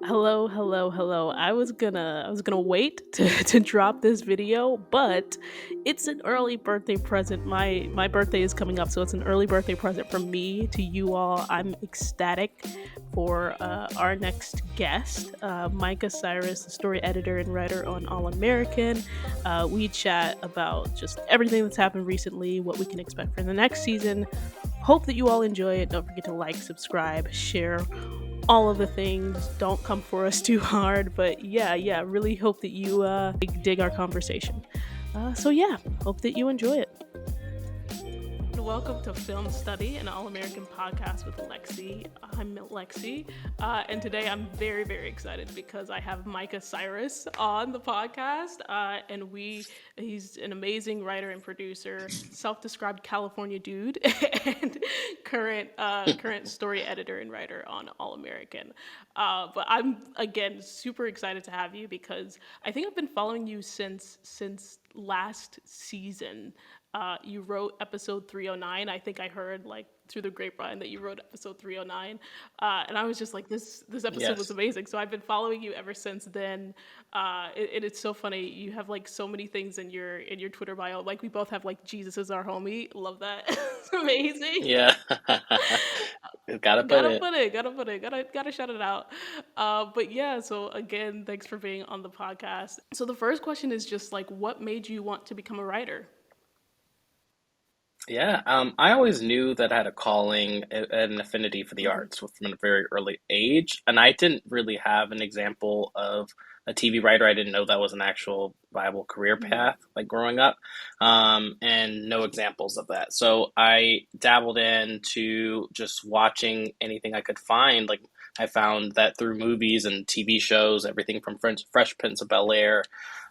Hello, hello, hello. I was gonna wait to drop this video, but it's an early birthday present. My birthday is coming up, so it's an early birthday present from me to you all. I'm ecstatic for our next guest, Micah Cyrus, the story editor and writer on All American. We chat about just everything that's happened recently, what we can expect for the next season. Hope that you all enjoy it. Don't forget to like, subscribe, share all of the things. Don't come for us too hard, but yeah, really hope that you dig our conversation. So yeah, hope that you enjoy it. Welcome to Film Study, an all-American podcast with Lexi. I'm Lexi, and today I'm very excited because I have Micah Cyrus on the podcast, and he's an amazing writer and producer, self-described California dude, and current story editor and writer on All American. But I'm again super excited to have you because I think I've been following you since last season. You wrote episode 309. I think I heard like through the grapevine that you wrote episode 309, and I was just like, this episode was Yes. amazing. So I've been following you ever since then. It's so funny. You have like so many things in your Twitter bio. Like we both have like Jesus is our homie. Love that. It's amazing. Yeah. Gotta put Gotta it. put it. Gotta put it. Gotta shout it out. But yeah. So again, thanks for being on the podcast. So the first question is just like, what made you want to become a writer? Yeah. I always knew that I had a calling, an affinity for the Mm-hmm. arts from a very early age, and I didn't really have an example of a TV writer. I didn't know that was an actual viable career Mm-hmm. path, like growing up, and no examples of that. So I dabbled into just watching anything I could find. Like I found that through movies and TV shows, everything from Fresh Prince of Bel-Air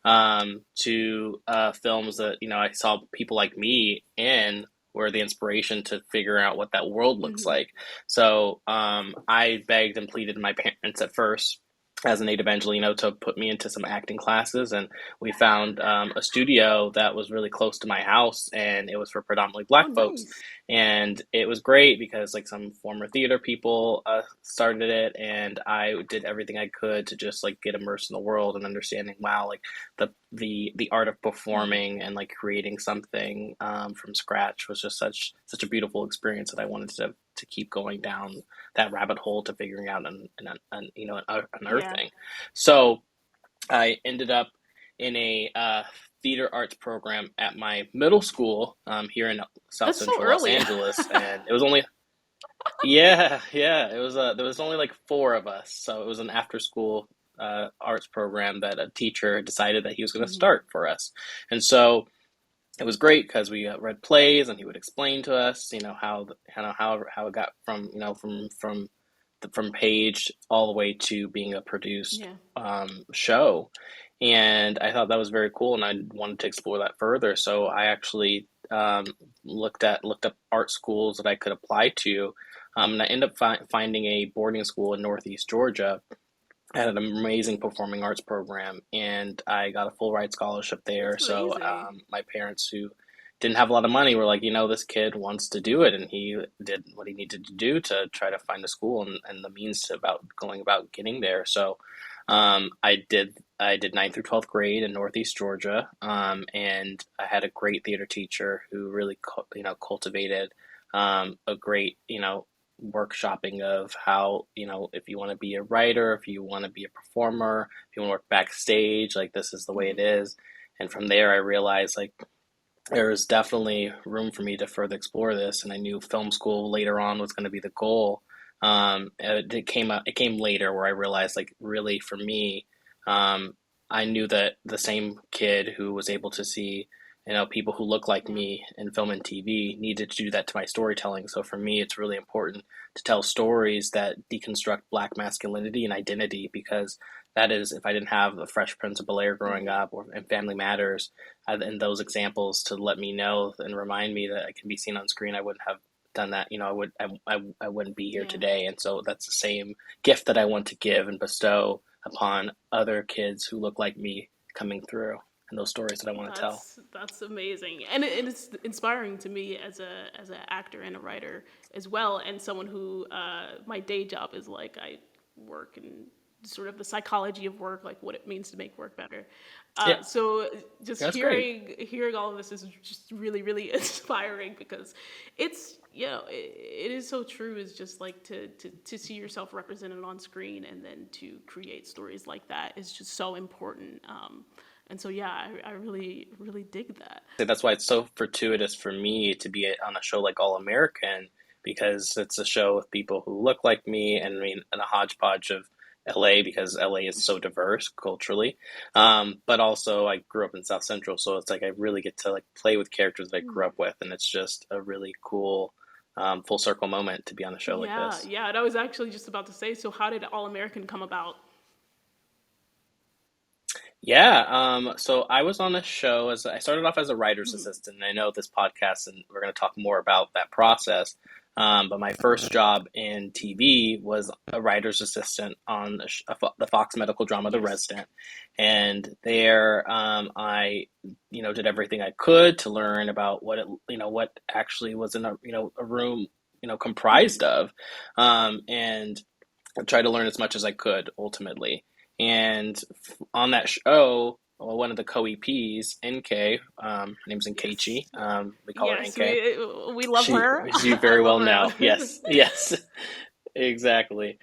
to films that I saw people like me in were the inspiration to figure out what that world looks Mm-hmm. like. So I begged and pleaded my parents at first as an native Angelino to put me into some acting classes, and we found a studio that was really close to my house, and it was for predominantly Oh, Black folks, nice. and it was great because like some former theater people started it, and I did everything I could to just like get immersed in the world and understanding, wow, like the art of Mm-hmm. performing and like creating something from scratch was just such a beautiful experience that I wanted to keep going down that rabbit hole to figuring out and Yeah. unearthing. So I ended up in a theater arts program at my middle school here in South That's so Central Los early. Angeles, and it was only yeah, it was there was only like four of us, so it was an after school arts program that a teacher decided that he was going to Hmm. start for us, and so it was great because we read plays and he would explain to us, how it got from from page all the way to being a produced Yeah. show, and I thought that was very cool, and I wanted to explore that further. So I actually looked up art schools that I could apply to, and I ended up finding a boarding school in Northeast Georgia had an amazing performing arts program, and I got a full ride scholarship there. That's So amazing. my parents, who didn't have a lot of money, were like, this kid wants to do it, and he did what he needed to do to try to find a school and the means to about going about getting there. So I did ninth through 12th grade in Northeast Georgia, and I had a great theater teacher who really cultivated a great workshopping of how, if you want to be a writer, if you want to be a performer, if you want to work backstage, like this is the way it Hmm. is. And from there, I realized like there was definitely room for me to further explore this. And I knew film school later on was going to be the goal. It came later where I realized like really for me, um, I knew that the same kid who was able to see people who look like Yeah. me in film and TV needed to do that to my storytelling. So for me, it's really important to tell stories that deconstruct Black masculinity and identity, because that is, if I didn't have the Fresh Prince of Bel-Air growing Hmm. up or and Family Matters, and those examples to let me know and remind me that I can be seen on screen, I wouldn't have done that. I wouldn't be here Yeah. today. And so that's the same gift that I want to give and bestow upon other kids who look like me coming through, and those stories that I want to tell. That's amazing, and it's inspiring to me as an actor and a writer as well, and someone who my day job is like I work in sort of the psychology of work, like what it means to make work better. Yeah, So just that's great. hearing all of this is just really really inspiring, because it's, it is so true. Is just like to see yourself represented on screen, and then to create stories like that is just so important. And so yeah, I really really dig that. That's why it's so fortuitous for me to be on a show like All American, because it's a show with people who look like me, and I mean, and a hodgepodge of LA, because LA is so diverse culturally. But also, I grew up in South Central, so it's like I really get to like play with characters that I grew up with, and it's just a really cool full circle moment to be on a show like Yeah, this. yeah. And I was actually just about to say, so how did All American come about? Yeah, so I was on a show as I started off as a writer's assistant. And I know this podcast, and we're going to talk more about that process. But my first job in TV was a writer's assistant on the Fox medical drama, The Yes. Resident, and there I, did everything I could to learn about what actually was in a room, comprised of, and I tried to learn as much as I could ultimately. And on that show, well, one of the co-EPs, NK, her name's Yes. Nkechi, we call her Yes, NK. we love She, her. as you I very love well her. know, yes, yes, exactly.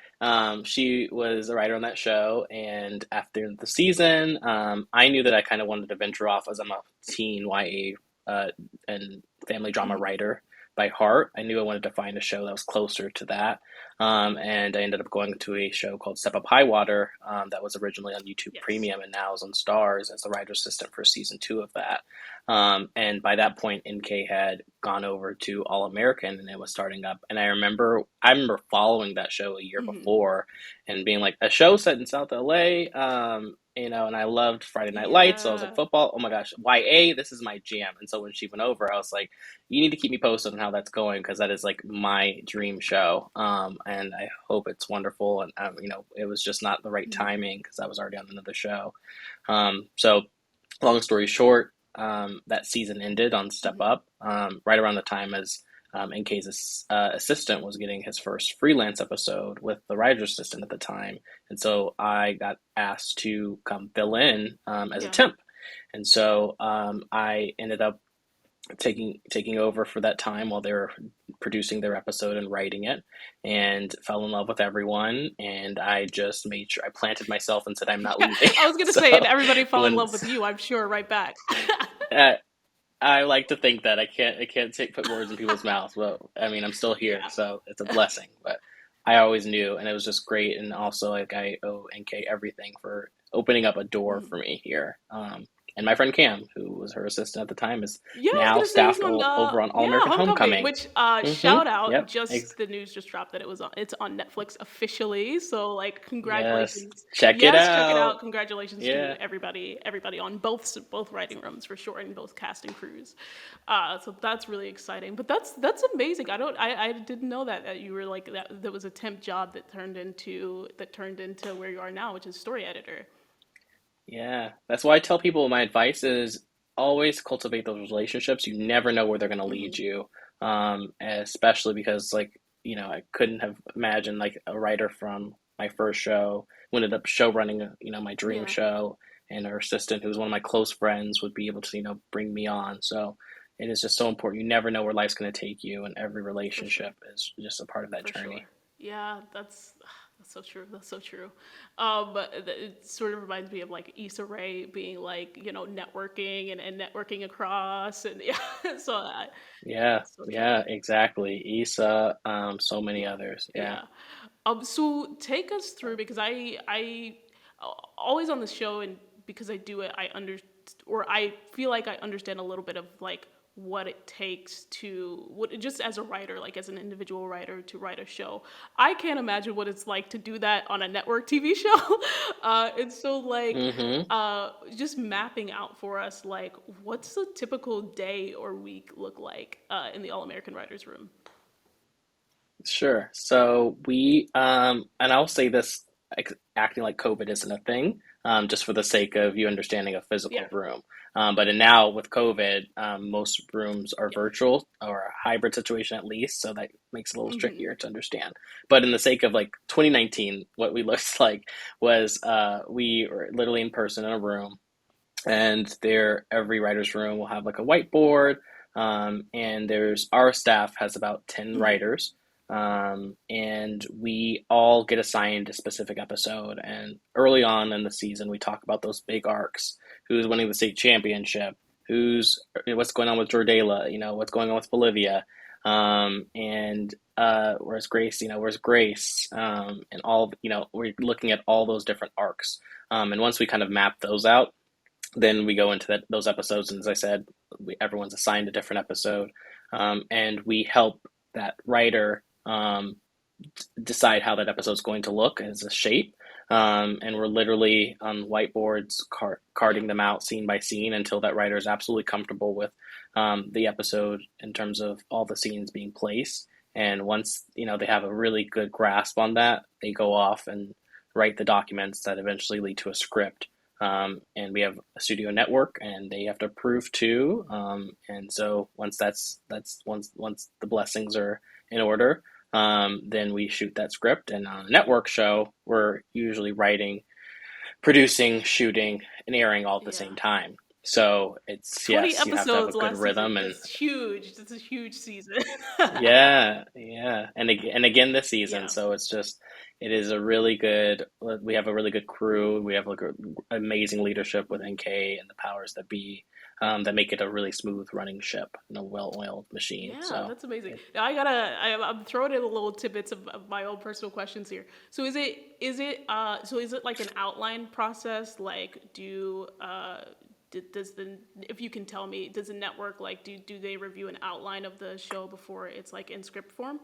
She was a writer on that show, and after the season, I knew that I kind of wanted to venture off, as I'm a teen YA and family drama Mhm. writer by heart. I knew I wanted to find a show that was closer to that. And I ended up going to a show called Step Up High Water, that was originally on YouTube Yes. Premium and now is on Stars as the writer assistant for season 2 of that. And by that point, NK had gone over to All American and it was starting up. And I remember following that show a year Mhm. before and being like, a show set in South LA. And I loved Friday Night Lights. So I was like, Yeah. football, oh my gosh, YA, this is my jam. And so when she went over, I was like, you need to keep me posted on how that's going, because that is like my dream show. And I hope it's wonderful. And, it was just not the right Mhm. timing because I was already on another show. So long story short, that season ended on Step Mhm. Up, right around the time as NK's assistant was getting his first freelance episode with the writer's assistant at the time. And so I got asked to come fill in as a Yeah. temp. And so I ended up taking over for that time while they were producing their episode and writing it, and fell in love with everyone. And I just made sure I planted myself and said I'm not Yeah. leaving. I was gonna So say, and everybody fell in when love with you, I'm sure, right back. uh, I like to think that I can't put words in people's mouths, but I mean I'm still here, Yeah. so it's a blessing. But I always knew, and it was just great. And also, like, I owe NK everything for opening up a door Mhm. for me here. And my friend Cam, who was her assistant at the time, is Yeah, I was now gonna say he's staffed on over on All yeah, American Homecoming, Homecoming. which Mm-hmm. shout out, Yep. just the news just dropped that it's on Netflix officially. So like Yes. congratulations. Check it Yes, check it out. out. Congratulations to Yeah. everybody on both writing rooms for sure, and both cast and crews. So that's really exciting. But that's amazing. I didn't know that you were like that was a temp job that turned into where you are now, which is story editor. Yeah. That's why I tell people my advice is always cultivate those relationships. You never know where they're going to lead Hmm. you. Especially because, like, I couldn't have imagined like a writer from my first show who ended up show running, my dream Yeah, show, and her assistant, who was one of my close friends, would be able to, bring me on. So it is just so important. You never know where life's going to take you, and every for sure. relationship is just a part of that For sure. journey. Yeah, that's so true. That's so true. But it sort of reminds me of like Issa Rae being like, networking and networking across, and yeah. So Yeah, so true. yeah, exactly. Issa, so many Yeah, others. Yeah. yeah. So take us through, because I always on the show, and because I do it, or I feel like I understand a little bit of like what it takes to what just as a writer, like as an individual writer, to write a show. I can't imagine what it's like to do that on a network TV show. And so like Mm-hmm. just mapping out for us, like what's a typical day or week look like in the All American Writers Room? Sure. So and I'll say this, acting like COVID isn't a thing, just for the sake of you understanding a Yeah. physical room. But now with COVID, most rooms are Yeah. virtual or a hybrid situation at least, so that makes it a little Mm-hmm. trickier to understand. But in the sake of like 2019, what we looked like was we were literally in person in a room, and there every writer's room will have like a whiteboard, and there's our staff has about 10 Mm-hmm. writers, and we all get assigned a specific episode, and early on in the season we talk about those big arcs: who's winning the state championship, who's what's going on with Jordayla, what's going on with Spelivia, and where's Grace, where's Grace, and all, we're looking at all those different arcs, and once we kind of map those out, then we go into those episodes, and as I said, everyone's assigned a different episode, and we help that writer decide how that episode's going to look as a shape. And we're literally on whiteboards carting them out scene by scene until that writer is absolutely comfortable with the episode in terms of all the scenes being placed. And once they have a really good grasp on that, they go off and write the documents that eventually lead to a script. And we have a studio network, and they have to approve too. And so once the blessings are in order, then we shoot that script. And on a network show, we're usually writing, producing, shooting, and airing all at the Yeah. same time. So it's, 20 yes, you have to have a episodes good last season. rhythm. And That's huge. That's a huge season. yeah, yeah, and again this season. Yeah. So it is a really good. We have a really good crew. We have like amazing leadership with NK and the powers that be, that make it a really smooth running ship and a well-oiled machine. Yeah, So that's amazing. it, Now I'm throwing in a little tidbits of my own personal questions here. So is it like an outline process? Like does the, if you can tell me, does the network like do they review an outline of the show before it's like in script form?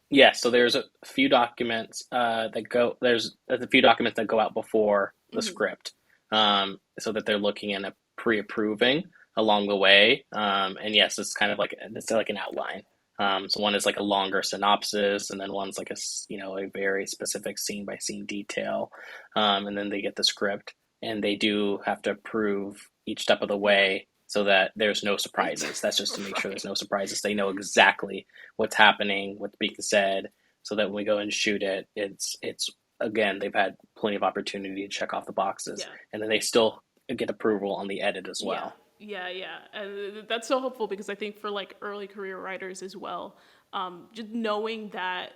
yeah. So there's a few documents there's a few documents that go out before the Mm-hmm. script, so that they're looking and pre-approving along the way. And yes, it's like an outline. So one is like a longer synopsis, and then one's like a very specific scene by scene detail, and then they get the script, and they do have to approve each step of the Yeah. way so that there's no surprises. That's just to make sure there's Right. no surprises. They know exactly what's happening, what's being said, so that when we go and shoot it, it's again, they've had plenty of opportunity to check off the boxes, Yeah. and then they still get approval on the edit as Yeah, well. yeah. And that's so helpful because I think for like early career writers as well, just knowing that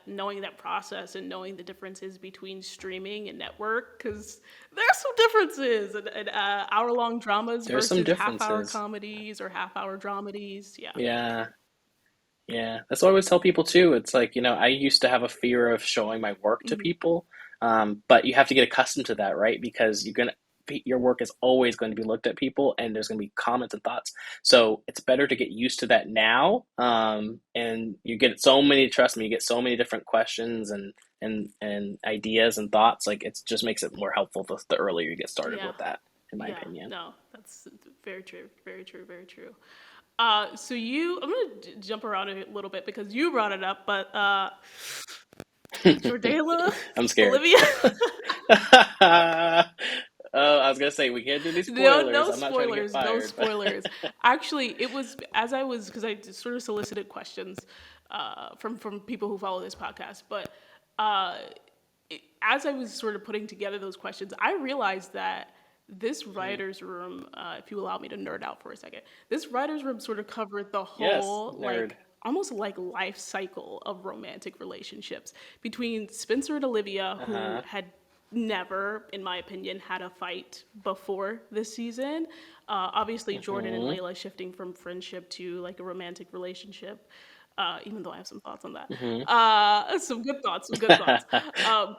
process and knowing the differences between streaming and network, because there's some differences, and hour-long dramas There's some versus half-hour differences. comedies or half-hour dramedies. Yeah. Yeah, yeah. That's what I always tell people too. It's like, I used to have a fear of showing my work to Hmm. people, but you have to get accustomed to that, right? Because your work is always going to be looked at people, and there's going to be comments and thoughts. So it's better to get used to that now. And trust me, you get so many different questions and ideas and thoughts. Like it just makes it more helpful the earlier you get started Yeah. with that, in my Yeah. opinion. No, that's very true. Very true. Very true. I'm gonna jump around a little bit because you brought it up, but Jordayla, I'm scared. Olivia. I was gonna say we can't do these No, spoilers. no I'm not trying to get spoilers, no fired, but spoilers. Actually, it was as I was because I sort of solicited questions from people who follow this podcast. But uh, as I was sort of putting together those questions, I realized that this Mhm. writer's room, if you allow me to nerd out for a second, this writer's room sort of covered the Yes, whole nerd. almost like life cycle of romantic relationships between Spencer and Olivia, Uh who huh. had never, in my opinion, had a fight before this season. Obviously, Jordan and Mhm. Layla shifting from friendship to like a romantic relationship. Even though I have some thoughts on that, Mhm. some good thoughts, some good thoughts.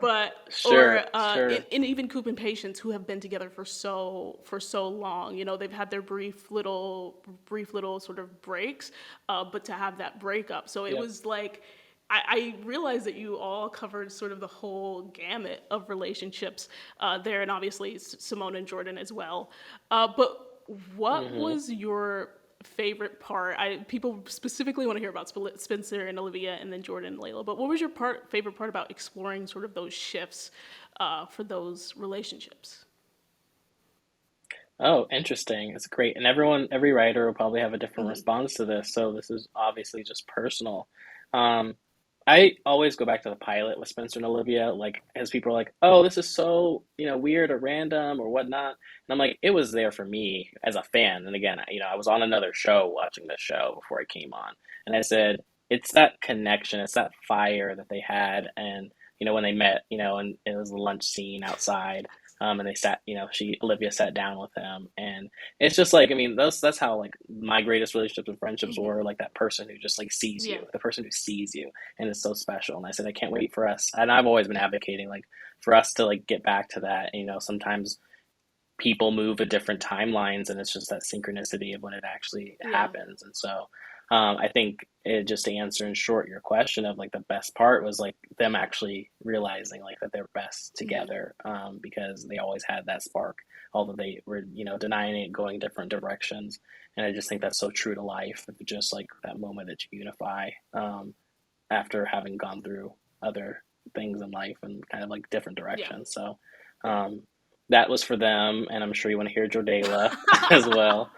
But or Sure, sure. and even Coop and Patience, who have been together for so long. You know, they've had their brief little sort of breaks, but to have that breakup, so it Yep. was like I realized that you all covered sort of the whole gamut of relationships there, and obviously Simone and Jordan as well. But what Mhm. was your favorite part? People specifically want to hear about Spencer and Olivia, and then Jordan and Layla. But what was your favorite part about exploring sort of those shifts for those relationships? Oh, interesting. It's great. And every writer will probably have a different Hmm. response to this. So this is obviously just personal. Um, I always go back to the pilot with Spencer and Olivia, like as people are like, "Oh, this is so, weird or random or whatnot." And I'm like, it was there for me as a fan. And again, I was on another show watching this show before I came on, and I said, it's that connection, it's that fire that they had, and when they met, and it was the lunch scene outside. And they sat, Olivia sat down with him, and it's just like, I mean, that's how like my greatest relationships and friendships Hmm. were, like that person who just like sees Yeah. you, the person who sees you, and it's so special. And I said, I can't wait for us, and I've always been advocating like for us to like get back to that. Sometimes people move at different timelines, and it's just that synchronicity of when it actually Yeah. happens. And so I think just to answer in short your question of like the best part was like them actually realizing like that they're best Hmm. together, because they always had that spark, although they were denying it, going different directions. And I just think that's so true to life, just like that moment that you unify, after having gone through other things in life and kind of like different Yeah. directions. So um, that was for them, and I'm sure you want to hear Jordayla as well.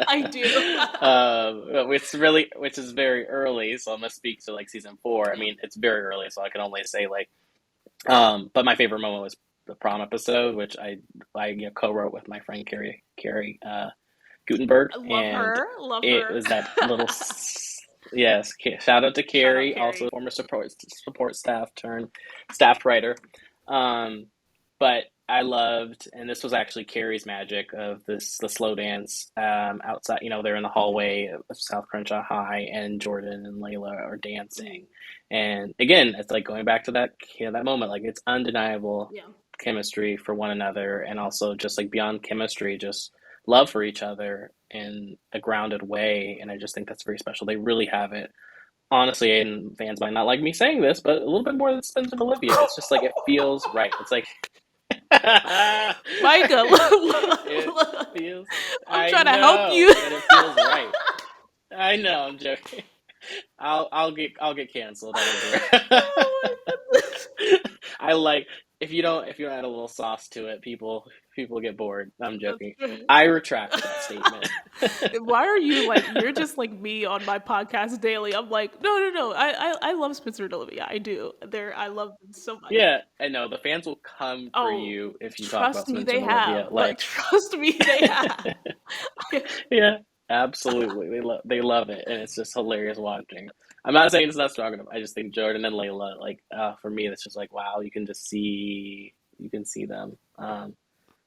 I do. Which is very early, so I'm gonna speak to like season four. I Yeah. mean, it's very early, so I can only say like, but my favorite moment was the prom episode, which I co-wrote with my friend Carrie Gutenberg, I love and her. Love it her. was that little yes. Shout out to Shout out Carrie, also Carrie. former support staff turned staff writer. Um, but I loved, and this was actually Carrie's magic of the slow dance outside. They're in the Hmm. hallway of South Crenshaw High, and Jordan and Layla are Hmm. dancing. And again, it's like going back to that moment. Like it's undeniable Yeah. chemistry for one another, and also just like beyond chemistry, just love for each other in a grounded way. And I just think that's very special. They really have it. Honestly, and fans might not like me saying this, but a little bit more than Spencer and Olivia. It's just like it feels right. It's like Micah, it look. feels. I'm I trying to help know, you. but it feels right. I know. I'm joking. I'll get canceled. I don't care. Oh my goodness. I like if you don't add a little sauce to it, people get bored. I'm That's joking. true. I retract that statement. Why are you like you're just like me on my podcast daily? I'm like, no, no, no. I love Spencer and Olivia. I do. I love them so much. Yeah, I know the fans will come for Oh, you if you talk trust about me, Spencer they and Olivia. have. Like, Like, trust me, they have. yeah, absolutely, they love it, and it's just hilarious watching. I'm not saying it's not strong enough. I just think Jordan and Layla, like, for me, it's just like wow, you can see them.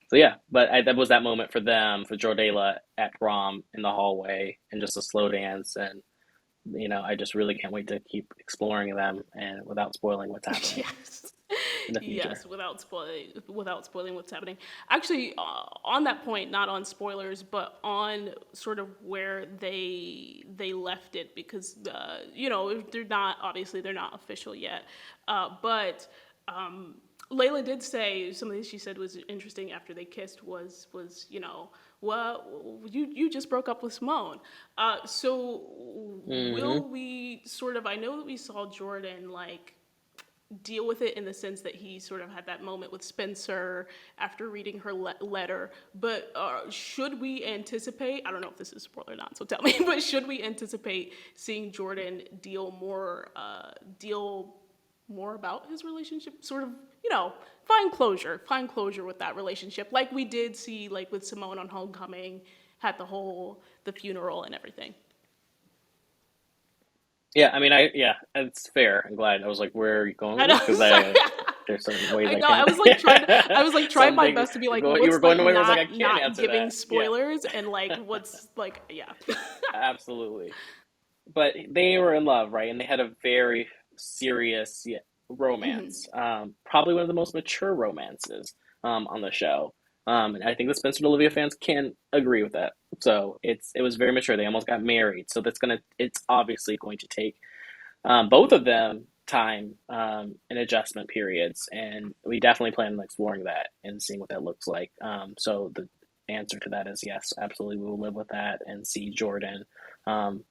So yeah, but that was that moment for them, for Jordayla at prom in the hallway, and just a slow dance, and I just really can't wait to keep exploring them and without spoiling what's happening Yes. in the future. Yes, without spoiling what's happening. Actually, on that point, not on spoilers, but on sort of where they left it, because they're not official yet, but Layla did say something she said was interesting after they kissed was well, you just broke up with Simone. So Hmm. will we sort of? I know that we saw Jordan like deal with it in the sense that he sort of had that moment with Spencer after reading her letter. But should we anticipate? I don't know if this is a spoiler or not, so tell me. But should we anticipate seeing Jordan deal more about his relationship? Sort of, find closure with that relationship, like we did see, like with Simone on Homecoming, had the funeral and everything. Yeah, I mean, yeah, it's fair. I'm glad. I was like, where are you going I with know. this? Because Sorry. there's certain ways I I know. I can't. was like trying to. I was like trying Some my things best to be like, you were what's going like to where I was like, I can't not answer giving that. Yeah, spoilers, and like what's like, yeah. absolutely. But they were in love, right? And they had a very serious, yeah, Hmm. romance. Probably one of the most mature romances on the show. And I think the Spencer and Olivia fans can agree with that. So it was very mature. They almost got married. So it's obviously going to take both of them time and adjustment periods, and we definitely plan on exploring that and seeing what that looks like. So the answer to that is yes, absolutely, we will live with that and see Jordan um,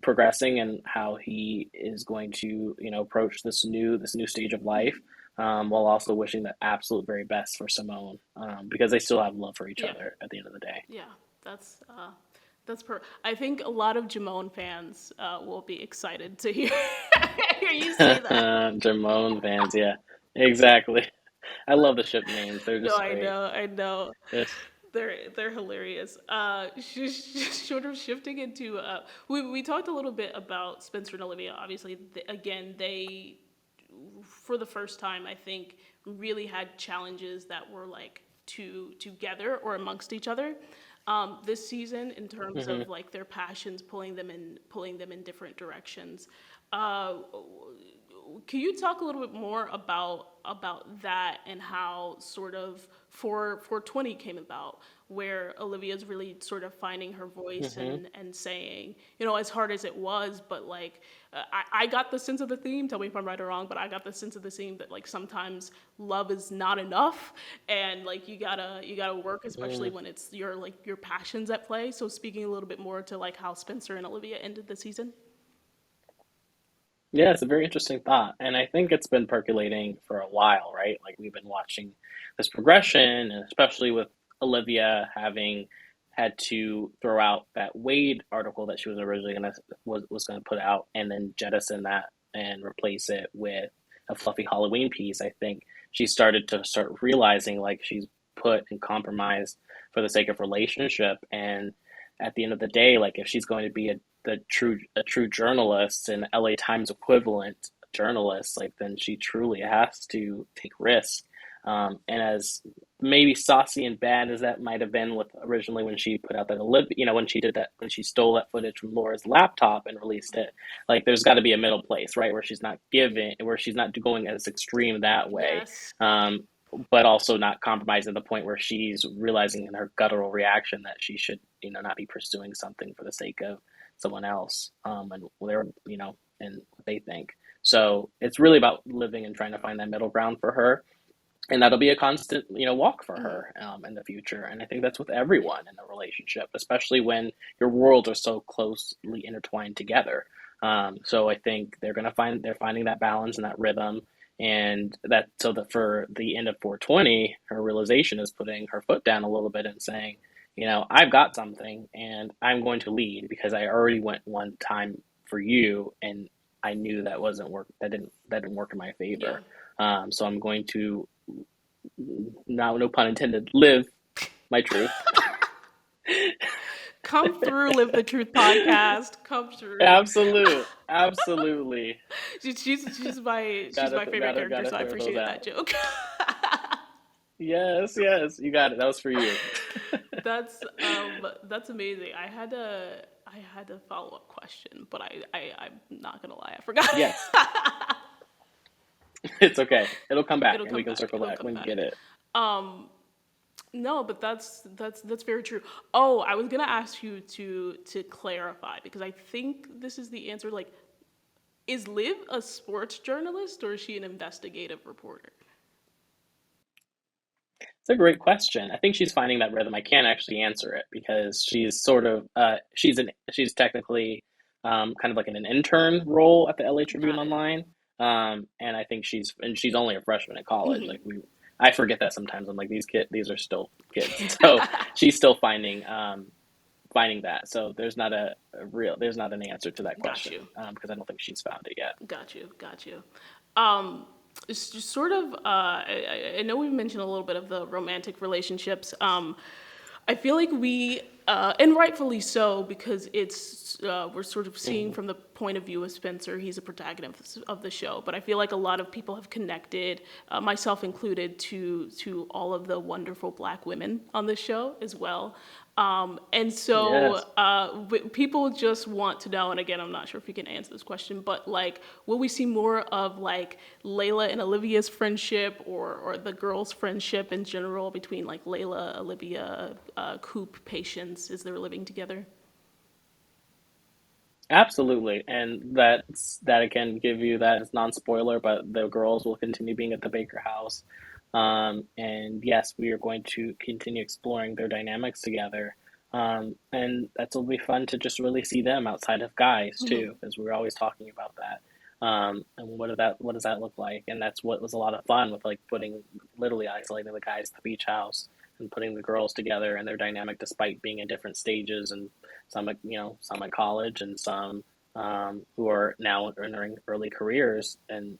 progressing and how he is going to approach this new stage of life. while also wishing the absolute very best for Simone, because they still have love for each Yeah, other at the end of the day. yeah, that's I think a lot of Jamone fans will be excited to hear hear you say that. Jamone fans, yeah, exactly. I love the ship names; they're No, just I great. know, I know. It's, They're hilarious. Sort of shifting into we talked a little bit about Spencer and Olivia. Obviously, again, they for the first time, I think, really had challenges that were like together or amongst each other. This season, in terms hmm of like their passions pulling them in different directions. Uh, can you talk a little bit more about that and how sort of 420 came about, where Olivia's really sort of finding her voice hmm and saying, you know, as hard as it was, but like I got the sense of the theme. Tell me if I'm right or wrong, but I got the sense of the theme that like sometimes love is not enough, and like you gotta work, especially hmm when it's your passions at play. So speaking a little bit more to like how Spencer and Olivia ended the season. Yeah, it's a very interesting thought, and I think it's been percolating for a while, right? Like we've been watching this progression, and especially with Olivia having had to throw out that Wade article that she was originally was gonna put out, and then jettison that and replace it with a fluffy Halloween piece. I think she started to start realizing like she's put and compromised for the sake of relationship, and at the end of the day, like if she's going to be a true journalist and LA Times equivalent journalist, like then she truly has to take risks. And as maybe saucy and bad as that might have been with originally when she put out that Olivia, when she did that, when she stole that footage from Laura's laptop and released it, like there's got to be a middle place, right, where she's not going as extreme that way, Yes. um, but also not compromising the point where she's realizing in her guttural reaction that she should, not be pursuing something for the sake of someone else, and they're, and what they think. So it's really about living and trying to find that middle ground for her, and that'll be a constant, walk for Mhm. her, in the future. And I think that's with Yeah. everyone in a relationship, especially when your worlds are so closely intertwined together. So I think they're finding that balance and that rhythm, and that so that for the end of 420, her realization is putting her foot down a little bit and saying, I've got something, and I'm going to lead because I already went one time for you, and I knew that wasn't work. That didn't work in my Yeah. favor. So I'm going to, now no pun intended, live my truth. Come through, Live the Truth podcast. Come through. Absolutely. She's my favorite character, Gotta so I throw those appreciate that out. joke. Yes, you got it. That was for you. That's amazing. I had a follow up question, but I'm not gonna lie, I forgot. Yes, it's okay. It'll come back, It'll and we come can back. circle It'll back come when you back. get it. Um, no, but that's very true. Oh, I was gonna ask you to clarify because I think this is the answer. Like, is Liv a sports journalist or is she an investigative reporter? It's a great question. I think she's finding that rhythm. I can't actually answer it because she's sort of she's technically, kind of like in an intern role at the LA Tribune Got it. Online. And I think she's only a freshman at college. Like I forget that sometimes. I'm like, these are still kids. So she's still finding that. So there's not an answer to that Got question, you. because I don't think she's found it yet. Got you. Got you. Um, it's just sort of. I know we've mentioned a little bit of the romantic relationships. I feel like and rightfully so, because we're sort of seeing hmm from the point of view of Spencer. He's a protagonist of the show, but I feel like a lot of people have connected, myself included, to all of the wonderful Black women on the show as well. And so Yes. people just want to know, and again, I'm not sure if you can answer this question, but like, will we see more of like Layla and Olivia's friendship, or the girls' friendship in general between like Layla, Olivia, Coop, Patience as they're living together? Absolutely, and that I can give you that as non-spoiler, but the girls will continue being at the Baker house, and yes, we are going to continue exploring their dynamics together, and that's will be fun to just really see them outside of guys too, because we're always talking about that. And what does that look like? And that's what was a lot of fun with like putting literally isolating the guys at the beach house and putting the girls together and their dynamic despite being in different stages and some some at college and some who are now entering early careers and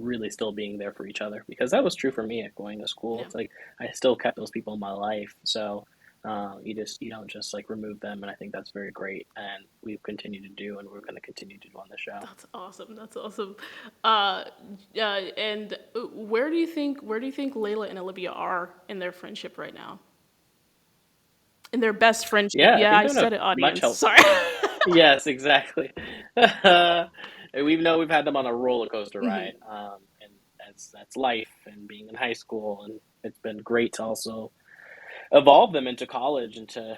really still being there for each other because that was true for me at going to school. Yeah. It's like I still kept those people in my life, so you don't just like remove them, and I think that's very great, and we've continued to do, and we're going to continue to do on the show. That's awesome. That's awesome. Uh, and where do you think Layla and Olivia are in their friendship right now? In their best friendship. Yeah, I Yeah, think I they're in a said it, much audience. help. Sorry. Yes, exactly. We've had them on a roller coaster Hmm. ride, and that's life and being in high school, and it's been great to also evolve them into college, into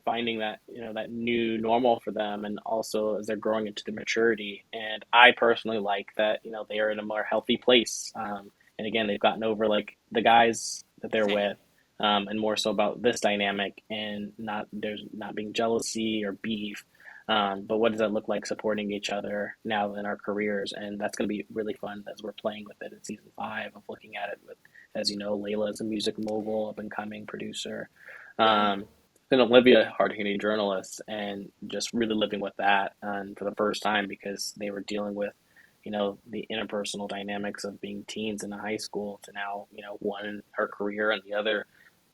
finding that that new normal for them, and also as they're growing into the maturity. And I personally like that they are in a more healthy place, and again they've gotten over like the guys that they're Same. with, and more so about this dynamic, and there's not being jealousy or beef, but what does that look like supporting each other now in our careers? And that's going to be really fun as we're playing with it in season 5 of looking at it with, as you know, Layla is a music mogul, up and coming producer. Yeah. Um, and Olivia, hard hitting journalist, and just really living with that for the first time because they were dealing with, the interpersonal dynamics of being teens in a high school to now, one in her career and the other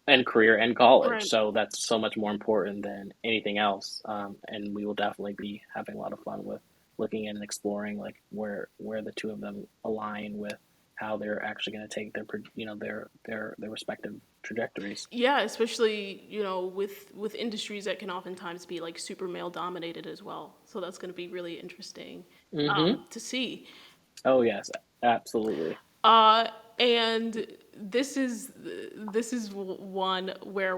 and career and college. Right. So that's so much more important than anything else. And we will definitely be having a lot of fun with looking at and exploring like where the two of them align with how they're actually going to take their respective trajectories. Yeah, especially with industries that can oftentimes be like super male dominated as well. So that's going to be really interesting Mm-hmm. to see. Oh yes, absolutely. Uh, and this is one where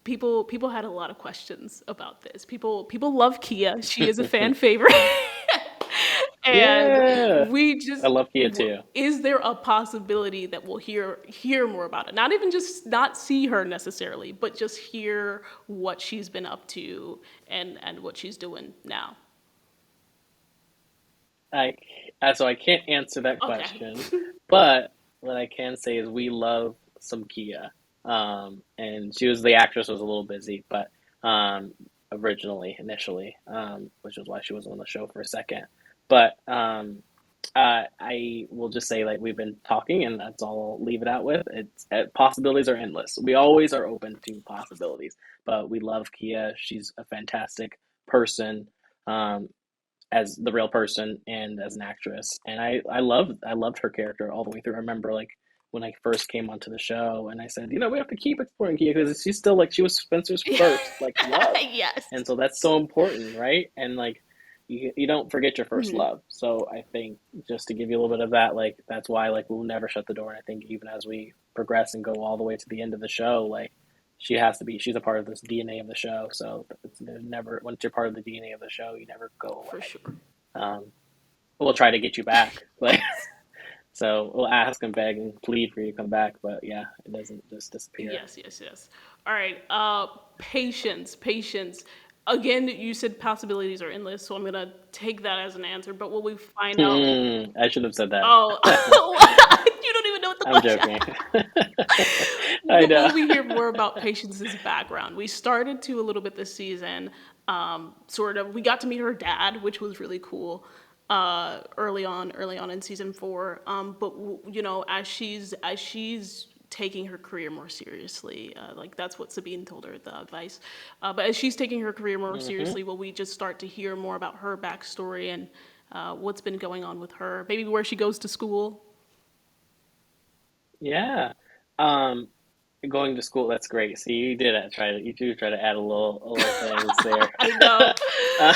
people had a lot of questions about this. People love Kia. She is a fan favorite. And Yeah, we I just love Kia too. is there a possibility that we'll hear more about it? Not even just not see her necessarily, but just hear what she's been up to and what she's doing now. I so I can't answer that Okay. question, but what I can say is we love some Kia. And the actress was a little busy, but initially, which was why she wasn't on the show for a second. But I will just say like we've been talking, and that's all I'll leave it out with. It's possibilities are endless. We always are open to possibilities, but we love Kia. She's a fantastic person. Um, as the real person and as an actress. And I loved her character all the way through. I remember like when I first came onto the show and I said, we have to keep exploring Kia because she's still like she was Spencer's first like love. And Yes. so that's so important, right? And like you don't forget your first Mhm. love. So I think just to give you a little bit of that, like that's why like we'll never shut the door. And I think even as we progress and go all the way to the end of the show, like she's a part of this DNA of the show. So there's never once you're part of the DNA of the show, you never go For away. sure. Um, we'll try to get you back. Like Yes. so, we'll ask and beg and plead for you to come back. But yeah, it doesn't just disappear. Yes, yes, yes. All right. Patience, patience. Again, you said possibilities are endless, so I'm gonna take that as an answer. But will we find out? I should have said that. Oh, you don't even know what the I'm question. joking. I But know. will we hear more about Patience's background? We started to a little bit this season. Sort of. We got to meet her dad, which was really cool. Early on in season 4. But as she's taking her career more seriously, like that's what Sabine told her, the advice. But as she's taking her career more Hmm. seriously, will we just start to hear more about her backstory and what's been going on with her? Maybe where she goes to school. Yeah. Um, going to school. That's great. See, you did it. You do try to add a little things there. I know. uh,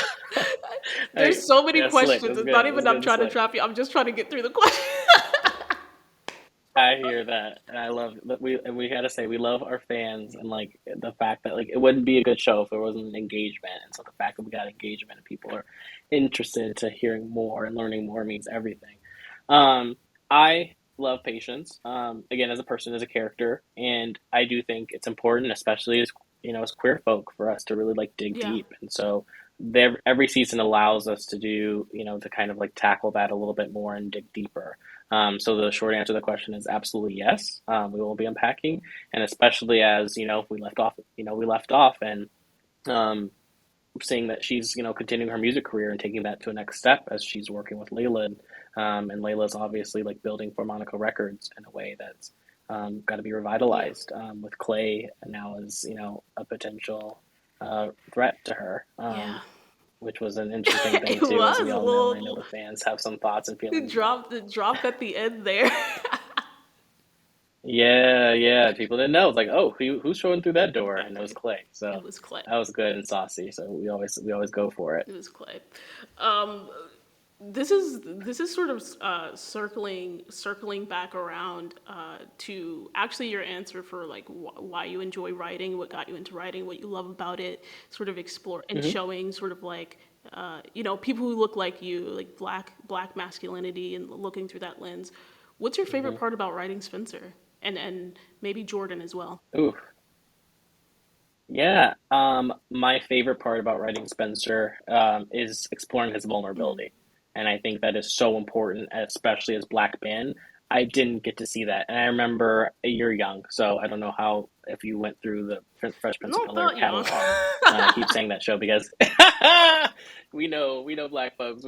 There's so many yeah, slick. It questions. was It's good. not It was even I'm good and trying to slick. trap you. I'm just trying to get through the question. I hear that, and I love that we gotta say we love our fans, and like the fact that like it wouldn't be a good show if there wasn't an engagement, and so the fact that we got engagement and people are interested to hearing more and learning more means everything. I love patience. Again, as a person, as a character, and I do think it's important, especially as as queer folk, for us to really like dig Yeah. deep, and so. every season allows us to do, to kind of like tackle that a little bit more and dig deeper. So the short answer to the question is absolutely yes. We will be unpacking, and especially as we left off, and um, seeing that she's continuing her music career and taking that to a next step as she's working with Layla, and Layla's obviously like building for Monaco Records in a way that's got to be Yeah. revitalized, with Clay now as a potential threat to her, Yeah. which was an interesting thing It too, as we was a all know, and I know little the fans have some thoughts and it feelings about. dropped it dropped at the end there. Yeah, yeah, people didn't know. It's like, oh, who's showing through that door? And it was Exactly. Clay. It So was Clay. that was good and saucy. So we always go for it. It was Clay. Um, this is sort of circling back around to actually your answer for like why you enjoy writing, what got you into writing, what you love about it, sort of explore and Hmm. showing sort of like people who look like you, like black masculinity, and looking through that lens. What's your favorite Hmm. part about writing Spencer, and maybe Jordan as well? Ooh, yeah. My favorite part about writing Spencer is exploring his Mm. vulnerability, and I think that is so important, especially as Black men. I didn't get to see that, and I remember you're young, so I don't know how if you went through the Fresh Prince of Not Bel-Air that young. catalog. I keep saying that show because we know Black folks.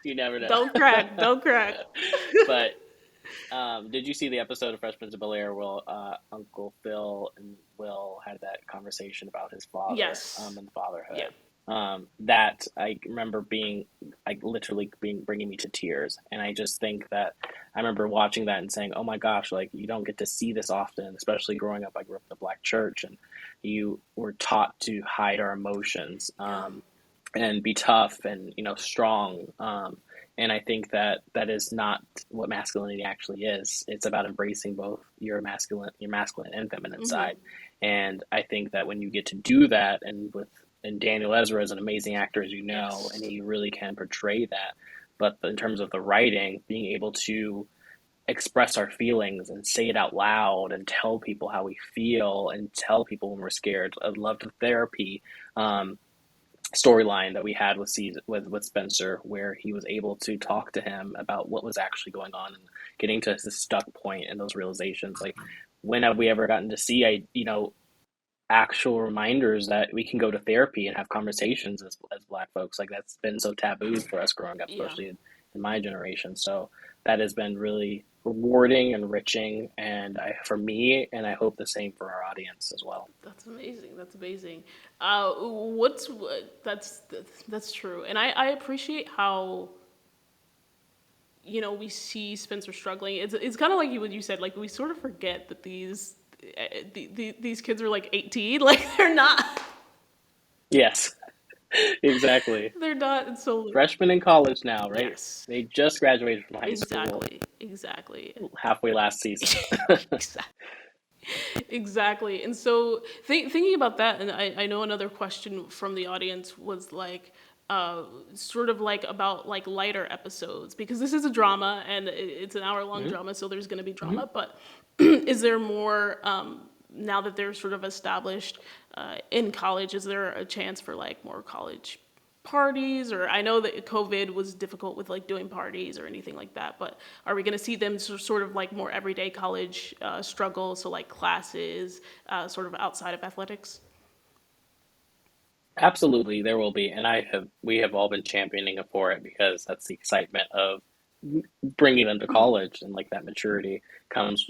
You never know. Don't crack. Don't crack. But did you see the episode of Fresh Prince of Bel-Air where Uncle Phil and Will had that conversation about his father, Yes. and Yeah. fatherhood? That I remember being like literally being bringing me to tears, and I just think that I remember watching that and saying, "Oh my gosh, like you don't get to see this often, especially growing up. I grew up in the Black church, and you were taught to hide our emotions, Yeah. and be tough and strong." And I think that that is not what masculinity actually is. It's about embracing both your masculine and feminine Hmm. side. And I think that when you get to do that, and Daniel Ezra is an amazing actor, as you know, and Yes. he really can portray that. But in terms of the writing, being able to express our feelings and say it out loud and tell people how we feel and tell people when we're scared. I love the therapy. Um, Storyline that we had with Spencer, where he was able to talk to him about what was actually going on and getting to this stuck point and those realizations. Like, when have we ever gotten to see actual reminders that we can go to therapy and have conversations as Black folks? Like, that's been so taboo for us growing up, Yeah. especially in my generation. So that has been really rewarding, enriching, and for me, and I hope the same for our audience as well. That's amazing. That's amazing. That's true, and I appreciate how we see Spencer struggling. It's kind of like what you said. Like we sort of forget that these kids are like 18. Like they're not. Yes, exactly. They're not. And so Freshman in college now, right? yes, They just graduated from high school exactly, exactly. halfway last season. Exactly. And so thinking about that, and I know another question from the audience was like, sort of like about like lighter episodes, because this is a drama and it's an hour long Hmm. drama, so there's going to be Hmm. drama. But is there more, now that they're sort of established in college, is there a chance for like more college parties? Or I know that COVID was difficult with like doing parties or anything like that, but are we going to see them sort of like more everyday college struggle, so like classes sort of outside of athletics? Absolutely, there will be, and we have all been championing it for it because that's the excitement of bringing them to college, and like that maturity comes.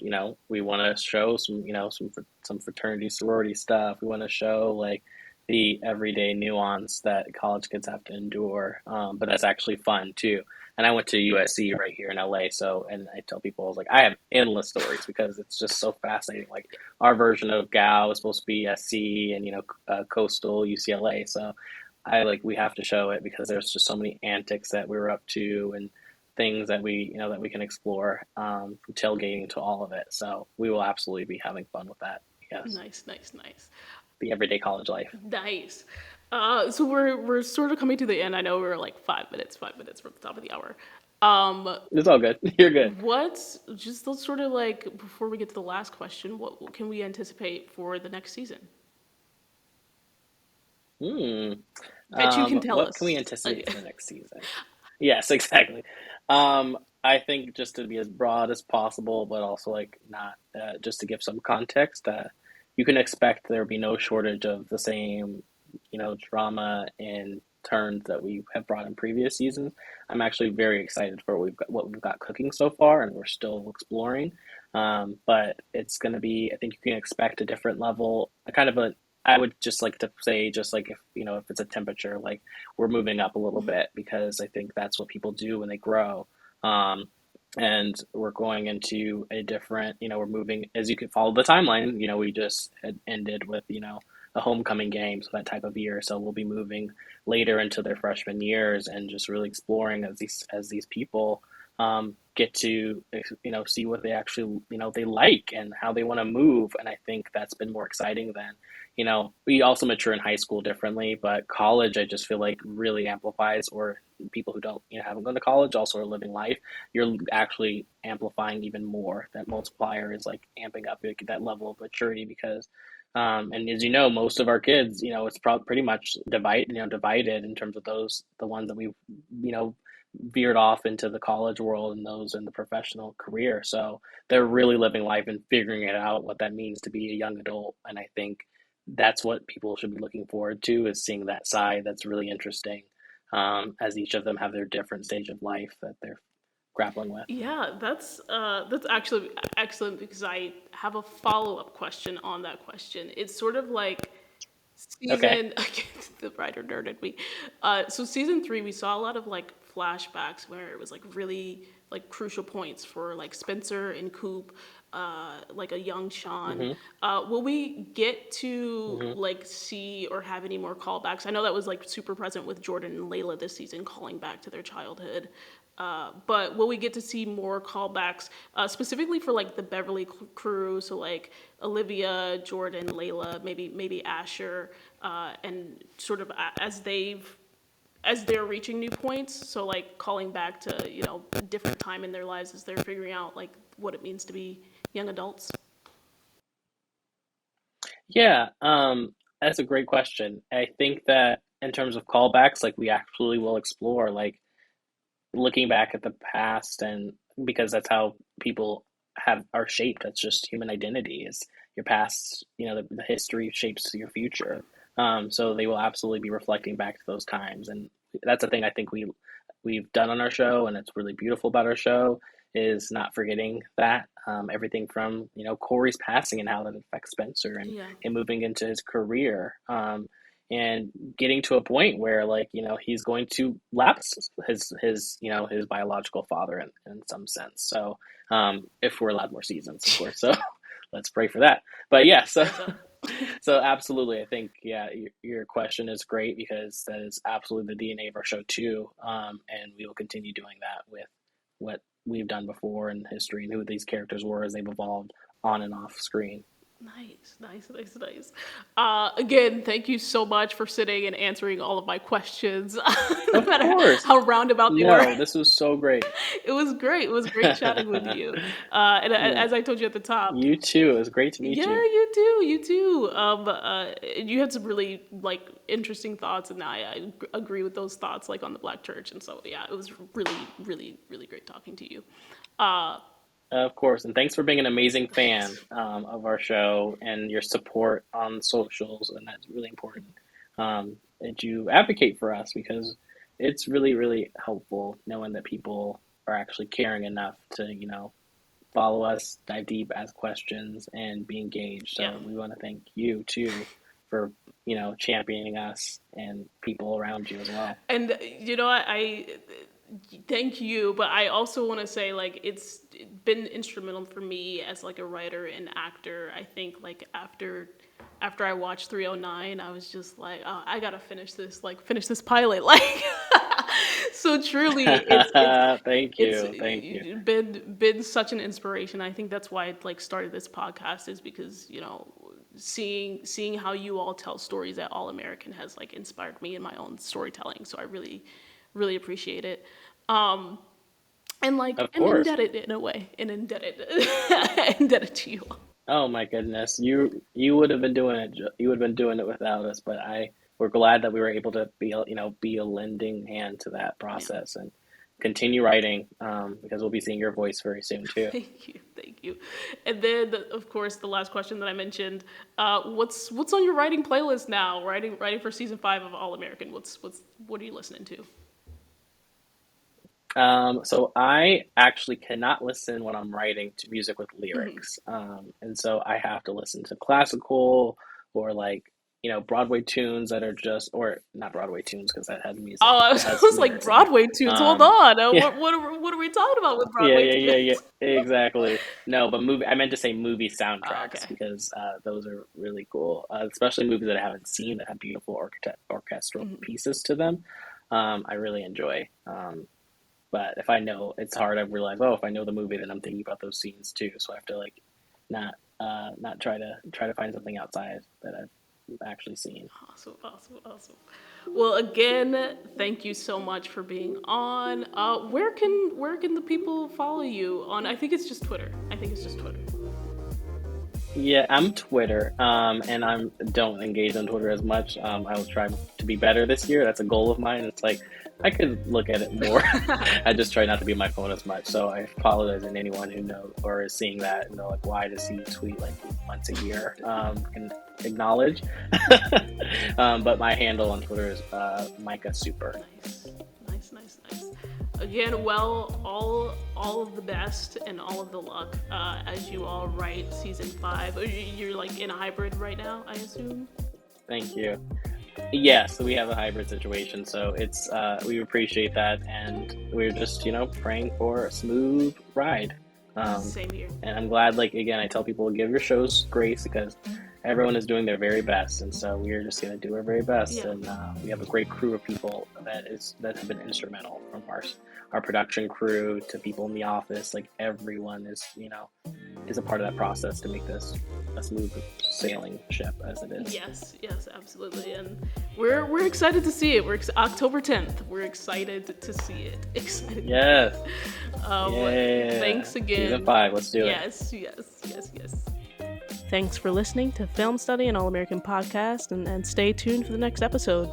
We want to show some fraternity sorority stuff. We want to show like the everyday nuance that college kids have to endure, but that's actually fun too. And I went to USC right here in LA, so and I tell people I was like I have endless stories because it's just so fascinating. Like our version of GAO is supposed to be SC, and coastal UCLA. So we have to show it because there's just so many antics that we were up to and things that we can explore, from tailgating to all of it. So we will absolutely be having fun with that. Yes, Nice, nice, nice. the everyday college life. Nice. So we're sort of coming to the end. I know we're like 5 minutes, 5 minutes from the top of the hour. It's all good. You're good. What's just those sort of like before we get to the last question, what can we anticipate for the next season? Hmm. That you can tell What can we us. anticipate for the next season? Yes, exactly. I think just to be as broad as possible, but also like not just to give some context. You can expect there will be no shortage of the same, drama and turns that we have brought in previous seasons. I'm actually very excited for what we've got cooking so far, and we're still exploring. But it's going to be, I think you can expect a different level, a kind of a. I would just like to say, just like if it's a temperature, like we're moving up a little Mhm. bit because I think that's what people do when they grow. Um, and we're going into a different, we're moving, as you can follow the timeline, we just had ended with, a homecoming game, so that type of year. So we'll be moving later into their freshman years and just really exploring as these people get to, see what they actually, they like and how they want to move. And I think that's been more exciting than, we also mature in high school differently, but college, I just feel like really amplifies, or people who don't, haven't gone to college also are living life. You're actually amplifying even more. That multiplier is like amping up like, that level of maturity because, and as you know, most of our kids, it's pretty much divided in terms of the ones that we've, veered off into the college world and those in the professional career. So they're really living life and figuring it out what that means to be a young adult. And I think that's what people should be looking forward to, is seeing that side that's really interesting, as each of them have their different stage of life that they're grappling with. Yeah, that's actually excellent because I have a follow-up question on that question. It's sort of like Okay. season the writer nerded me. So season three, we saw a lot of like flashbacks where it was like really like crucial points for like Spencer and Coop, like a young Sean. hmm Will we get to hmm like see or have any more callbacks? I know that was like super present with Jordan and Layla this season, calling back to their childhood. But will we get to see more callbacks, specifically for like the Beverly crew? So like Olivia, Jordan, Layla, maybe Asher, and sort of as they're reaching new points. So like calling back to a different time in their lives as they're figuring out like what it means to be young adults. Yeah, that's a great question. I think that in terms of callbacks, like we actually will explore, like looking back at the past, and because that's how people are shaped. That's just human identity, is your past, the history shapes your future. So they will absolutely be reflecting back to those times, and that's the thing I think we've done on our show, and it's really beautiful about our show, is not forgetting that, everything from Corey's passing and how that affects Spencer, and Yeah. him moving into his career, and getting to a point where, like, he's going to lapse his biological father in some sense. So if we're allowed more seasons, of course. So let's pray for that. But yeah, so Hope so. so absolutely, I think, yeah, your question is great because that is absolutely the DNA of our show too, and we will continue doing that with what we've done before in history and who these characters were as they've evolved on and off screen. Nice, nice, nice, nice. Again, thank you so much for sitting and answering all of my questions, no Of matter course. how roundabout they were. No, this was so great. It was great. It was great chatting with you. And Yeah. as I told you at the top, You too. It was great to meet yeah, you. you too, you too. You had some really like interesting thoughts, and I agree with those thoughts, like on the Black Church, and so yeah, it was really, really, really great talking to you. Uh, Of course. And thanks for being an amazing fan, of our show and your support on socials. And that's really important, that you advocate for us because it's really, really helpful knowing that people are actually caring enough to, follow us, dive deep, ask questions, and be engaged. yeah, So we want to thank you too for, championing us and people around you as well. and I thank you, but I also want to say like it's been instrumental for me as like a writer and actor. I think like after I watched 309, I was just like, oh, I gotta finish this pilot, like. So truly, Thank it's you. Thank you. been such an inspiration. I think that's why I like started this podcast, is because seeing how you all tell stories at All American has like inspired me in my own storytelling. So I really, really appreciate it. Um, and like Of am course. indebted in a way, and indebted indebted to you all. Oh my goodness. You would have been doing it. You would have been doing it without us, but I we're glad that we were able to be a lending hand to that process and continue writing, because we'll be seeing your voice very soon too. Thank you. And then, of course, the last question that I mentioned: what's on your writing playlist now? Writing for season 5 of All American. What are you listening to? So I actually cannot listen when I'm writing to music with Mm-hmm. lyrics. And so I have to listen to classical or like, Broadway tunes that are just, or not Broadway tunes because that has music, Oh, I that was, I has was like lyrics in it. Broadway tunes. Hold Um, on. yeah, What are we talking about with yeah, Broadway yeah, yeah, yeah, tunes? exactly. No, but I meant to say movie Oh, soundtracks okay. because those are really cool, especially movies that I haven't seen that have beautiful orchestral Mm-hmm. pieces to them. I really enjoy. But if I know, it's hard. I realize, oh, if I know the movie, then I'm thinking about those scenes too. So I have to like not try to find something outside that I've actually seen. Awesome. Well, again, thank you so much for being on. Where can the people follow you on? I think it's just Twitter. Yeah, I'm Twitter, and I'm don't engage on Twitter as much. I will try to be better this year. That's a goal of mine. It's like I could look at it more. I just try not to be on my phone as much. So I apologize to anyone who knows or is seeing that and they're like, why does he tweet like once a year? Can acknowledge. But my handle on Twitter is Micah Super. Nice. Again, well, all of the best and all of the luck as you all write season 5. You're like in a hybrid right now, I assume. Thank you. Yeah, so we have a hybrid situation, so it's we appreciate that, and we're just praying for a smooth ride. Same here. And I'm glad, like again, I tell people give your shows grace because everyone is doing their very best, and so we're just gonna do our very best. Yeah. And we have a great crew of people that have been instrumental, from our production crew to people in the office. Like everyone is a part of that process to make this a smooth sailing ship as it is. Yes, absolutely. And we're excited to see it. October 10th. We're excited to see it. Excited. Yes. Thanks again. Season 5. Let's do it. Yes. Thanks for listening to Film Study and All American Podcast, and stay tuned for the next episode.